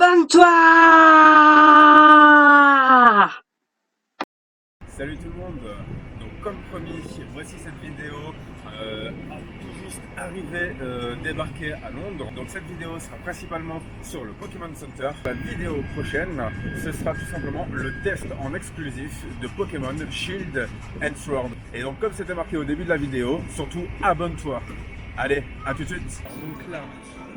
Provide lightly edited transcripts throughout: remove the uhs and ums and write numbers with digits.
Abonne-toi! Salut tout le monde. Donc comme promis, voici cette vidéo tout juste arrivé, débarqué à Londres. Donc cette vidéo sera principalement sur le Pokémon Center. La vidéo prochaine, ce sera tout simplement le test en exclusif de Pokémon Shield and Sword. Et donc comme c'était marqué au début de la vidéo, surtout abonne-toi. Allez, à tout de suite. Donc là,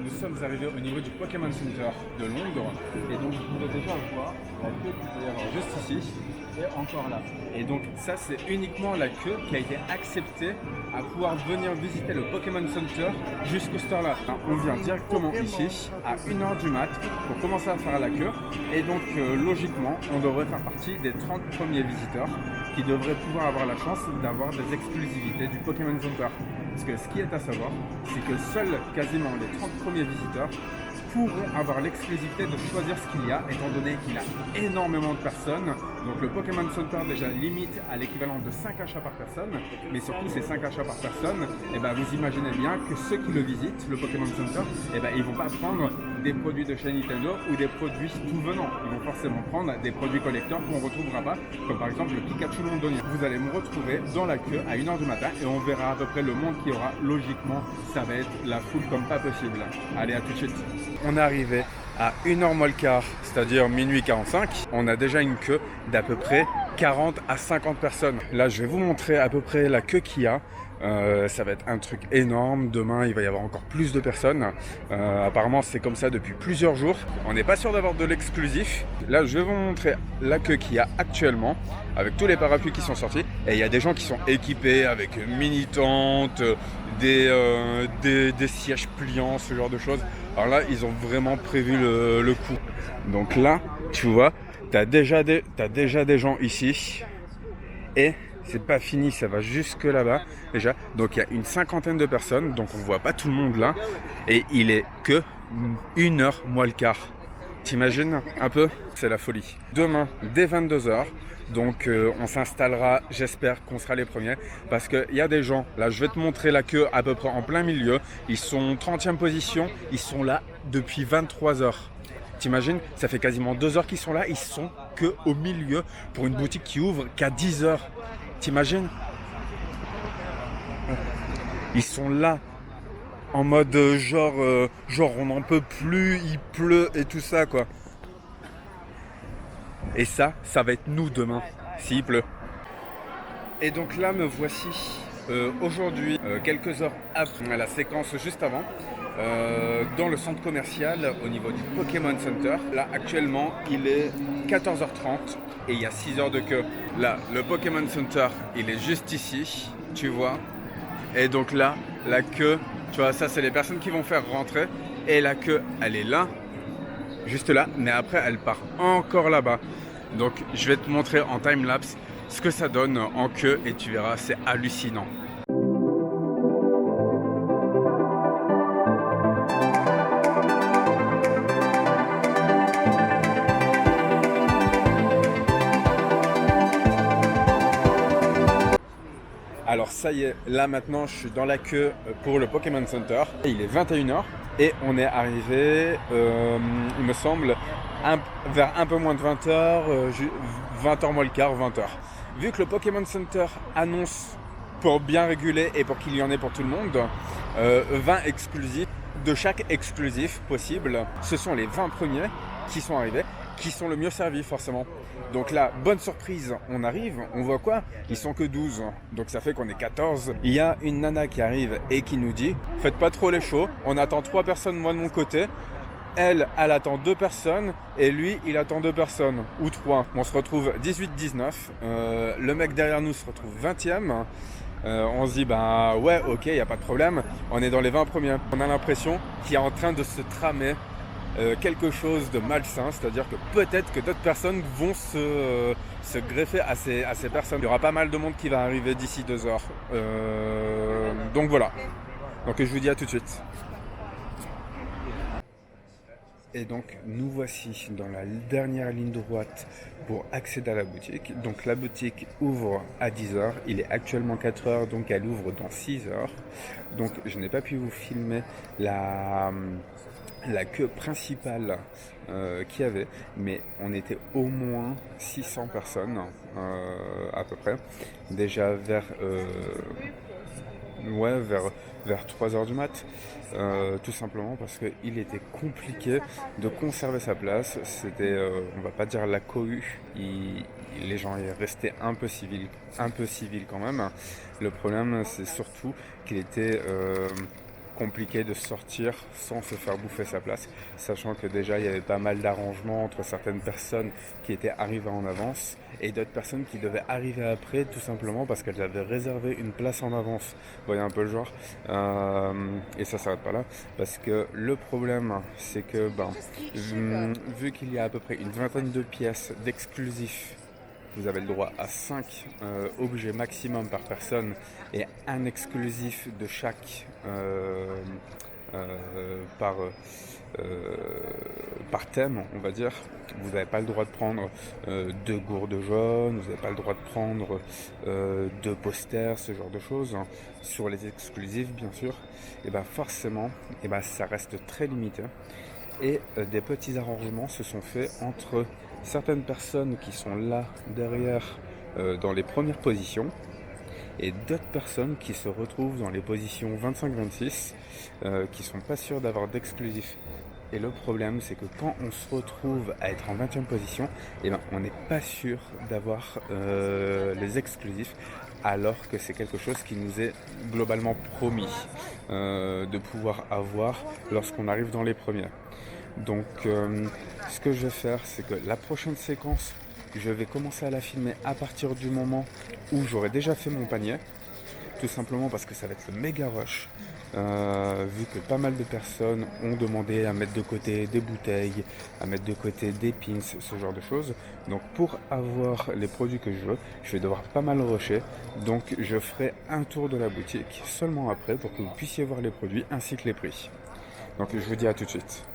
nous sommes arrivés au niveau du Pokémon Center de Londres. Et donc vous pouvez déjà voir la queue qu'il peut y avoir juste ici et encore là. Et donc ça c'est uniquement la queue qui a été acceptée à pouvoir venir visiter le Pokémon Center jusqu'au store là. On vient directement ici à 1h du mat pour commencer à faire la queue. Et donc logiquement on devrait faire partie des 30 premiers visiteurs qui devraient pouvoir avoir la chance d'avoir des exclusivités du Pokémon Center. Parce que ce qui est à savoir, c'est que seuls quasiment les 30 premiers visiteurs pourront avoir l'exclusivité de choisir ce qu'il y a, étant donné qu'il y a énormément de personnes. Donc le Pokémon Center déjà limite à l'équivalent de 5 achats par personne, mais surtout ces 5 achats par personne, et ben, vous imaginez bien que ceux qui le visitent, le Pokémon Center, et ben, ils ne vont pas prendre des produits de chez Nintendo ou des produits tout venant. Ils vont forcément prendre des produits collecteurs qu'on ne retrouvera pas, comme par exemple le Pikachu londonien. Vous allez me retrouver dans la queue à 1h du matin et on verra à peu près le monde qu'il y aura. Logiquement, ça va être la foule comme pas possible. Allez, à tout de suite. On est arrivé à 1h moins le quart, c'est-à-dire minuit 45. On a déjà une queue d'à peu près 40 à 50 personnes. Là, je vais vous montrer à peu près la queue qu'il y a. Ça va être un truc énorme. Demain, il va y avoir encore plus de personnes. Apparemment, c'est comme ça depuis plusieurs jours. On n'est pas sûr d'avoir de l'exclusif. Là, je vais vous montrer la queue qu'il y a actuellement avec tous les parapluies qui sont sortis. Et il y a des gens qui sont équipés avec mini-tentes, des sièges pliants, ce genre de choses. Alors là, ils ont vraiment prévu le coup. Donc là, tu vois, t'as déjà des gens ici. Et c'est pas fini, ça va jusque là-bas déjà. Donc il y a une cinquantaine de personnes, donc on voit pas tout le monde là. Et il est que 1h moins le quart. T'imagines un peu? C'est la folie. Demain, dès 22h, donc on s'installera, j'espère qu'on sera les premiers. Parce qu'il y a des gens, là je vais te montrer la queue à peu près en plein milieu. Ils sont 30e position, ils sont là depuis 23h. T'imagines? Ça fait quasiment 2 heures qu'ils sont là, ils sont que au milieu pour une boutique qui ouvre qu'à 10h. T'imagines? Ils sont là en mode genre on n'en peut plus, il pleut et tout ça quoi. Et ça va être nous demain, s'il pleut. Et donc là me voici aujourd'hui, quelques heures après la séquence juste avant. Dans le centre commercial au niveau du Pokémon Center. Là actuellement il est 14h30 et il y a 6 heures de queue. Là le Pokémon Center il est juste ici, tu vois. Et donc là la queue, tu vois, ça c'est les personnes qui vont faire rentrer. Et la queue elle est là, juste là, mais après elle part encore là-bas. Donc je vais te montrer en time-lapse ce que ça donne en queue et tu verras, c'est hallucinant. Alors ça y est, là maintenant je suis dans la queue pour le Pokémon Center. Il est 21h et on est arrivé, il me semble, vers un peu moins de 20h, 20h moins le quart, 20h. Vu que le Pokémon Center annonce pour bien réguler et pour qu'il y en ait pour tout le monde, 20 exclusifs, de chaque exclusif possible, ce sont les 20 premiers qui sont arrivés, qui sont le mieux servis forcément. Donc là, bonne surprise, on arrive, on voit quoi? Ils sont que 12, donc ça fait qu'on est 14. Il y a une nana qui arrive et qui nous dit « Faites pas trop les shows, on attend 3 personnes moi de mon côté. » Elle attend 2 personnes et lui, il attend 2 personnes, ou 3. On se retrouve 18-19, le mec derrière nous se retrouve 20e. On se dit bah ouais ok, il n'y a pas de problème, on est dans les 20 premiers. On a l'impression qu'il est en train de se tramer quelque chose de malsain, c'est-à-dire que peut-être que d'autres personnes vont se greffer à ces personnes. Il y aura pas mal de monde qui va arriver d'ici 2 heures. Donc voilà, donc je vous dis à tout de suite. Et donc nous voici dans la dernière ligne droite pour accéder à la boutique. Donc la boutique ouvre à 10h, il est actuellement 4h, donc elle ouvre dans 6h. Donc je n'ai pas pu vous filmer la queue principale qu'il y avait, mais on était au moins 600 personnes à peu près, déjà vers 3 heures du mat, tout simplement parce qu'il était compliqué de conserver sa place. C'était, on va pas dire la cohue, les gens y restaient un peu civils quand même. Le problème, c'est surtout qu'il était compliqué de sortir sans se faire bouffer sa place, sachant que déjà il y avait pas mal d'arrangements entre certaines personnes qui étaient arrivées en avance et d'autres personnes qui devaient arriver après, tout simplement parce qu'elles avaient réservé une place en avance. Vous voyez un peu le genre. Et ça s'arrête pas là, parce que le problème, c'est que vu qu'il y a à peu près une vingtaine de pièces d'exclusifs, vous avez le droit à 5 objets maximum par personne et un exclusif de chaque par, par thème, on va dire. Vous n'avez pas le droit de prendre 2 gourdes jaunes, vous n'avez pas le droit de prendre 2 posters, ce genre de choses. Sur les exclusifs, bien sûr, et ben forcément, et ben ça reste très limité. Et des petits arrangements se sont faits entre certaines personnes qui sont là derrière dans les premières positions et d'autres personnes qui se retrouvent dans les positions 25-26 qui sont pas sûrs d'avoir d'exclusif. Et le problème, c'est que quand on se retrouve à être en 20e position, eh ben, on n'est pas sûr d'avoir les exclusifs, alors que c'est quelque chose qui nous est globalement promis de pouvoir avoir lorsqu'on arrive dans les premiers. Donc ce que je vais faire, c'est que la prochaine séquence, je vais commencer à la filmer à partir du moment où j'aurai déjà fait mon panier, tout simplement parce que ça va être le méga rush, vu que pas mal de personnes ont demandé à mettre de côté des bouteilles, à mettre de côté des pins, ce genre de choses. Donc pour avoir les produits que je veux, je vais devoir pas mal rusher, donc je ferai un tour de la boutique seulement après pour que vous puissiez voir les produits ainsi que les prix. Donc je vous dis à tout de suite.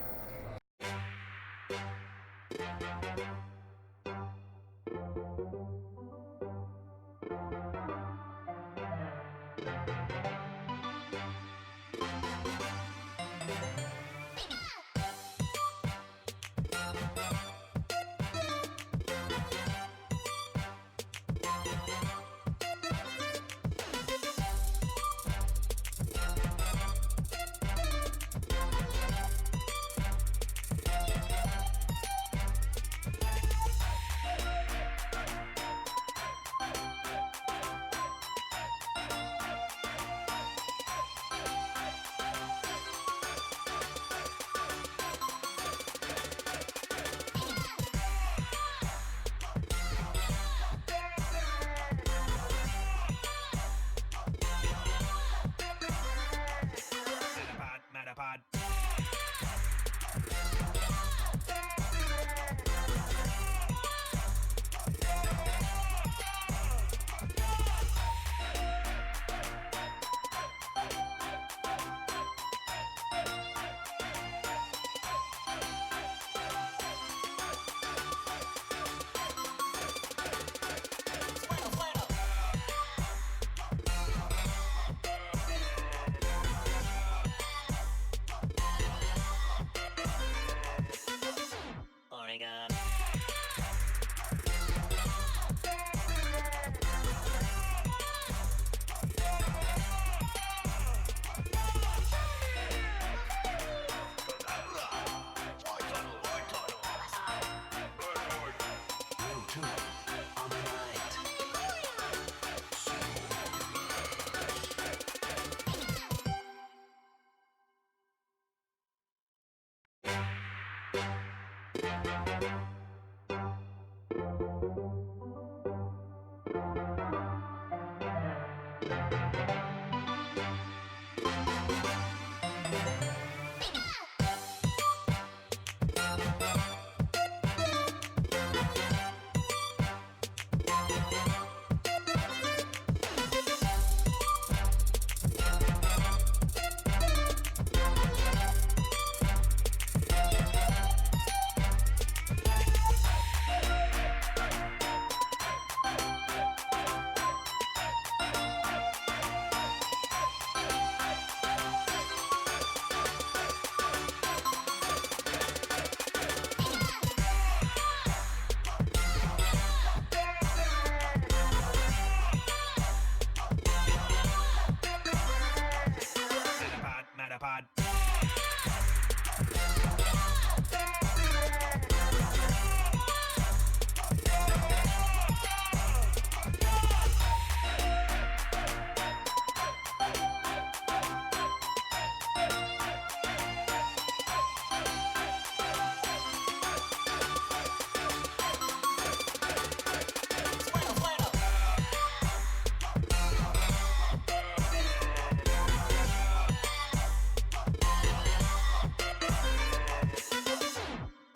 Metapod.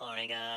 Oregon.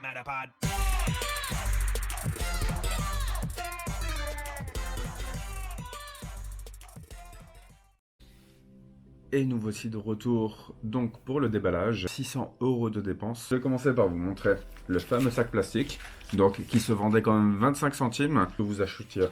Metapod. Et nous voici de retour donc pour le déballage, 600 € de dépenses. Je vais commencer par vous montrer le fameux sac plastique, donc qui se vendait quand même 25 centimes, que vous achetiez.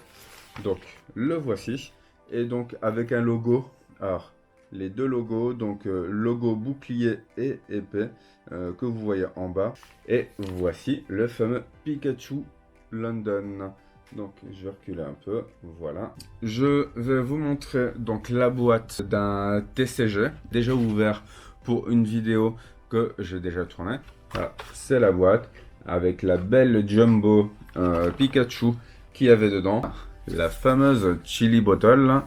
Donc le voici, et donc avec un logo, alors les deux logos, donc logo bouclier et épée, que vous voyez en bas. Et voici le fameux Pikachu London. Donc je vais reculer un peu, voilà. Je vais vous montrer donc la boîte d'un TCG, déjà ouvert pour une vidéo que j'ai déjà tournée. Voilà, c'est la boîte avec la belle Jumbo Pikachu qu'il y avait dedans. La fameuse Chili Bottle.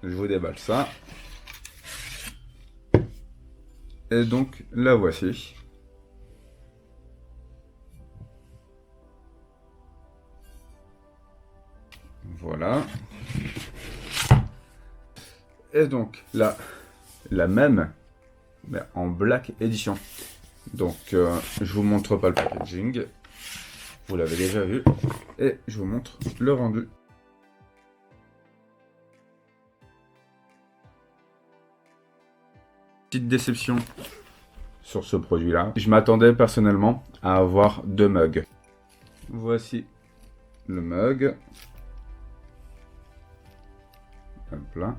Je vous déballe ça. Et donc la voici. Voilà. Et donc là, la même, mais en Black Edition. Donc je vous montre pas le packaging. Vous l'avez déjà vu. Et je vous montre le rendu. Petite déception sur ce produit-là. Je m'attendais personnellement à avoir 2 mugs. Voici le mug. Hop là.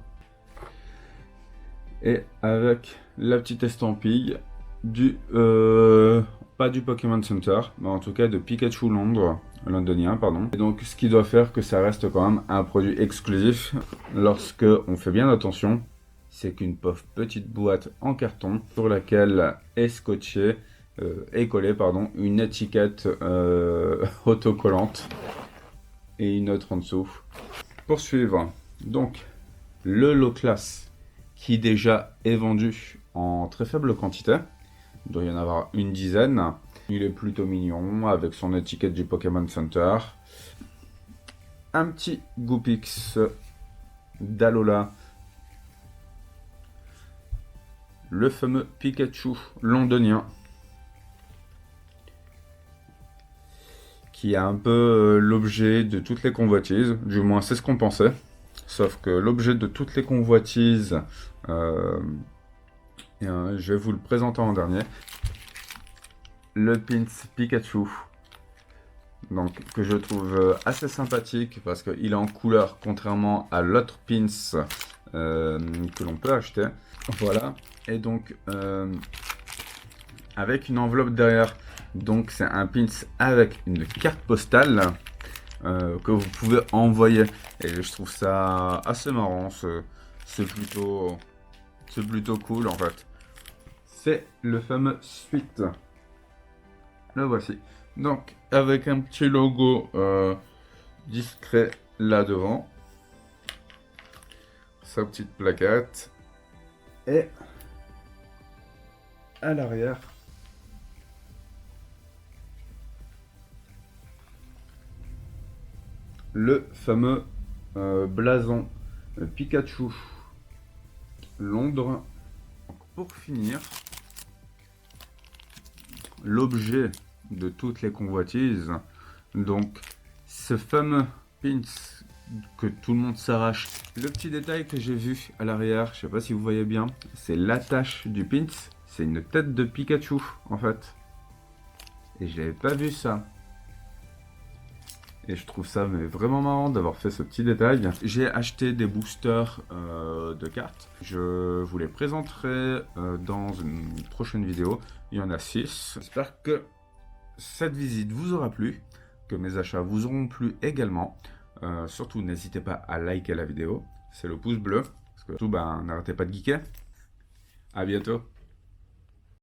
Et avec la petite estampille du pas du Pokémon Center, mais en tout cas de Pikachu londonien, pardon. Et donc ce qui doit faire que ça reste quand même un produit exclusif. Lorsque on fait bien attention, c'est qu'une pauvre petite boîte en carton sur laquelle est scotché est collée pardon une étiquette autocollante et une autre en dessous. Pour suivre, donc le lot classe qui déjà est vendu en très faible quantité. Il doit y en avoir une dizaine. Il est plutôt mignon avec son étiquette du Pokémon Center. Un petit Goopix d'Alola. Le fameux Pikachu londonien. Qui est un peu l'objet de toutes les convoitises. Du moins c'est ce qu'on pensait. Sauf que l'objet de toutes les convoitises, je vais vous le présenter en dernier. Le pins Pikachu, donc, que je trouve assez sympathique parce qu'il est en couleur contrairement à l'autre pins que l'on peut acheter. Voilà, et donc avec une enveloppe derrière Donc c'est un pins avec une carte postale que vous pouvez envoyer. Et je trouve ça assez marrant. C'est plutôt cool en fait. C'est le fameux Sweet. Le voici. Donc avec un petit logo discret là devant. Sa petite plaquette. Et à l'arrière, le fameux blason Pikachu Londres. Pour finir, l'objet de toutes les convoitises, donc ce fameux pins que tout le monde s'arrache. Le petit détail que j'ai vu à l'arrière, je sais pas si vous voyez bien, c'est l'attache du pins, c'est une tête de Pikachu en fait. Et j'avais pas vu ça. Et je trouve ça mais vraiment marrant d'avoir fait ce petit détail. J'ai acheté des boosters de cartes. Je vous les présenterai dans une prochaine vidéo. Il y en a 6. J'espère que cette visite vous aura plu, que mes achats vous auront plu également. Surtout, n'hésitez pas à liker la vidéo. C'est le pouce bleu. Parce que surtout, n'arrêtez pas de geeker. À bientôt.